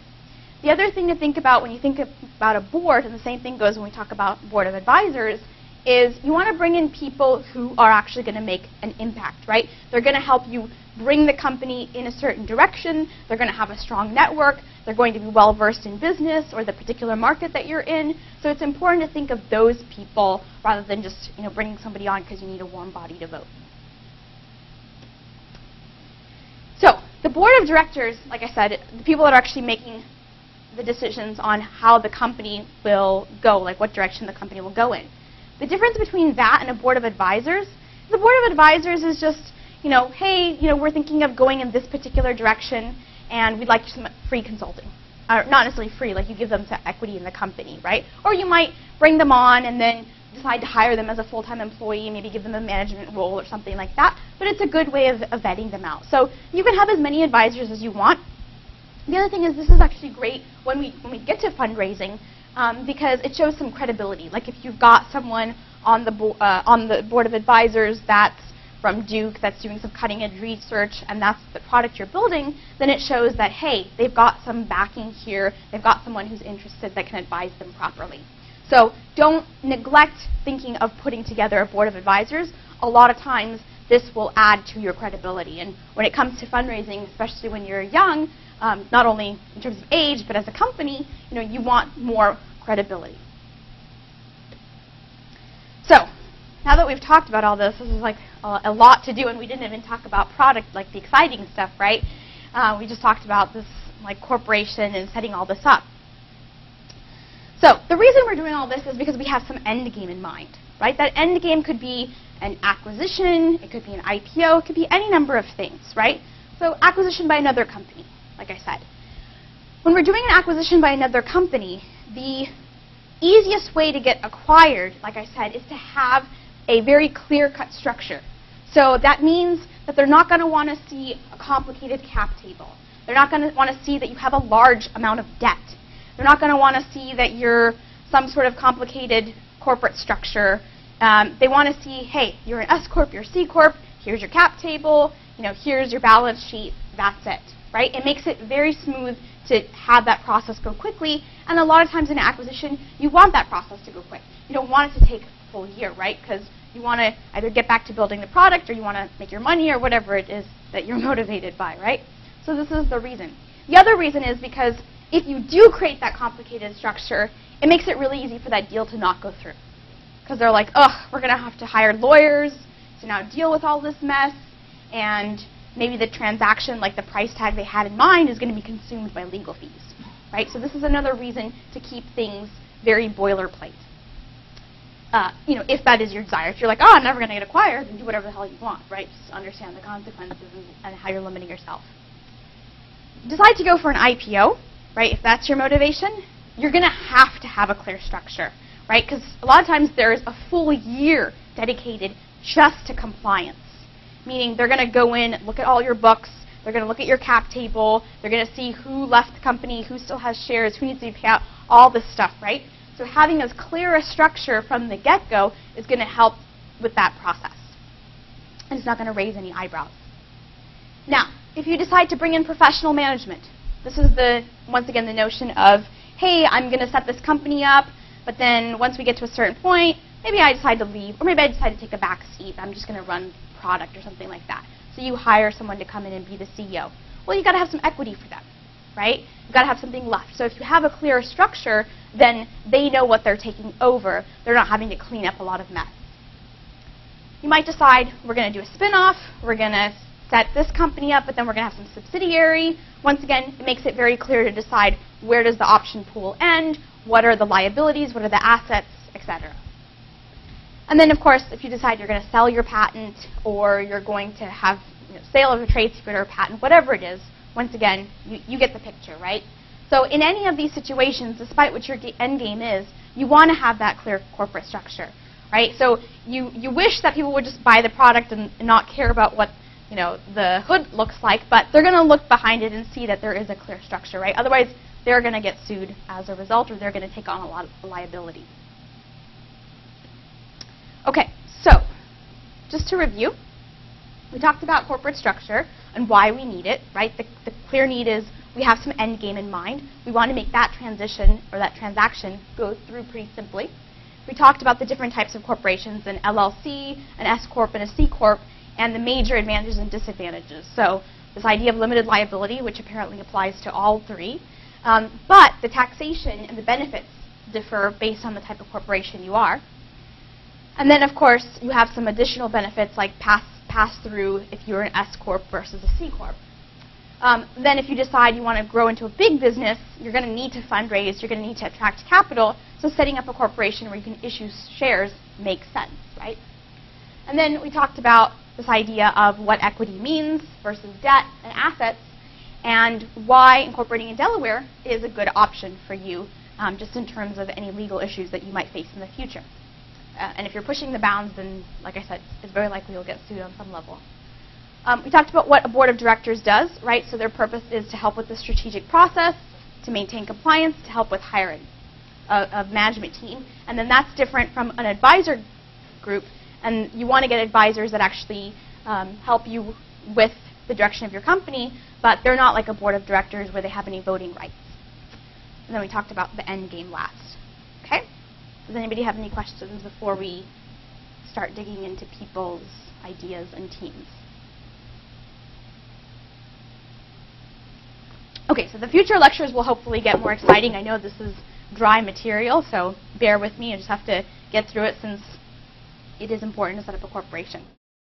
The other thing to think about when you think about a board, and the same thing goes when we talk about board of advisors, is you want to bring in people who are actually going to make an impact, right? They're going to help you bring the company in a certain direction. They're going to have a strong network. They're going to be well-versed in business or the particular market that you're in. So it's important to think of those people rather than just bringing somebody on because you need a warm body to vote. So the board of directors, like I said, the people that are actually making the decisions on how the company will go, like what direction the company will go in. The difference between that and a board of advisors, the board of advisors is just, hey, we're thinking of going in this particular direction, and we'd like some free consulting. Not necessarily free, like you give them some equity in the company, right? Or you might bring them on and then decide to hire them as a full-time employee, maybe give them a management role or something like that. But it's a good way of vetting them out. So you can have as many advisors as you want. The other thing is this is actually great when we get to fundraising because it shows some credibility. Like if you've got someone on the board of advisors that's from Duke that's doing some cutting-edge research and that's the product you're building, then it shows that, hey, they've got some backing here. They've got someone who's interested that can advise them properly. So don't neglect thinking of putting together a board of advisors. A lot of times this will add to your credibility. And when it comes to fundraising, especially when you're young, not only in terms of age, but as a company, you want more credibility. So now that we've talked about all this is like a lot to do, and we didn't even talk about product, like the exciting stuff, right? We just talked about this like corporation and setting all this up. So the reason we're doing all this is because we have some end game in mind, right? That end game could be an acquisition, it could be an IPO, it could be any number of things, right? So acquisition by another company, like I said. When we're doing an acquisition by another company, the easiest way to get acquired, like I said, is to have a very clear-cut structure. So that means that they're not going to want to see a complicated cap table. They're not going to want to see that you have a large amount of debt. They're not going to want to see that you're some sort of complicated corporate structure. They want to see, hey, you're an S Corp, you're a C Corp, here's your cap table, here's your balance sheet, that's it, right? It makes it very smooth to have that process go quickly, and a lot of times in an acquisition, you want that process to go quick. You don't want it to take a full year, right? Because you want to either get back to building the product or you want to make your money or whatever it is that you're motivated by, right? So this is the reason. The other reason is because if you do create that complicated structure, it makes it really easy for that deal to not go through. Because they're like, ugh, we're going to have to hire lawyers to now deal with all this mess, and maybe the transaction, like the price tag they had in mind, is going to be consumed by legal fees, right? So this is another reason to keep things very boilerplate. If that is your desire. If you're like, oh, I'm never going to get acquired, then do whatever the hell you want, right? Just understand the consequences and how you're limiting yourself. Decide to go for an IPO, right? If that's your motivation, you're going to have a clear structure, right? Because a lot of times there's a full year dedicated just to compliance, meaning they're going to go in, look at all your books, they're going to look at your cap table, they're going to see who left the company, who still has shares, who needs to be paid out, all this stuff, right? So having as clear a structure from the get-go is going to help with that process. And it's not going to raise any eyebrows. Now, if you decide to bring in professional management, this is once again the notion of, hey, I'm going to set this company up, but then once we get to a certain point, maybe I decide to leave, or maybe I decide to take a back seat. I'm just going to run product or something like that. So you hire someone to come in and be the CEO. Well, you've got to have some equity for them, right? You've got to have something left. So if you have a clear structure, then they know what they're taking over. They're not having to clean up a lot of mess. You might decide, we're going to do a spin-off, we're going to set this company up, but then we're going to have some subsidiary. Once again, it makes it very clear to decide where does the option pool end, what are the liabilities, what are the assets, etc. And then, of course, if you decide you're going to sell your patent or you're going to have sale of a trade secret or a patent, whatever it is, once again, you get the picture, right? So in any of these situations, despite what your end game is, you want to have that clear corporate structure, right? So you wish that people would just buy the product and not care about what the hood looks like, but they're going to look behind it and see that there is a clear structure, right? Otherwise, they're going to get sued as a result, or they're going to take on a lot of liability. Okay, so just to review, we talked about corporate structure and why we need it, right? The clear need is we have some end game in mind. We want to make that transition or that transaction go through pretty simply. we talked about the different types of corporations, an LLC, an S Corp, and a C Corp, and the major advantages and disadvantages. So this idea of limited liability, which apparently applies to all three, but the taxation and the benefits differ based on the type of corporation you are. And then, of course, you have some additional benefits like pass-through if you're an S Corp versus a C Corp. Then if you decide you want to grow into a big business, you're going to need to fundraise, you're going to need to attract capital, so setting up a corporation where you can issue shares makes sense, right? And then we talked about this idea of what equity means versus debt and assets, and why incorporating in Delaware is a good option for you, just in terms of any legal issues that you might face in the future. And if you're pushing the bounds, then, like I said, it's very likely you'll get sued on some level. We talked about what a board of directors does, right? So their purpose is to help with the strategic process, to maintain compliance, to help with hiring a management team. And then that's different from an advisor group. And you want to get advisors that actually help you with the direction of your company, but they're not like a board of directors where they have any voting rights. And then we talked about the end game last. Okay? Does anybody have any questions before we start digging into people's ideas and teams? Okay, so the future lectures will hopefully get more exciting. I know this is dry material, so bear with me. I just have to get through it since it is important to set up a corporation.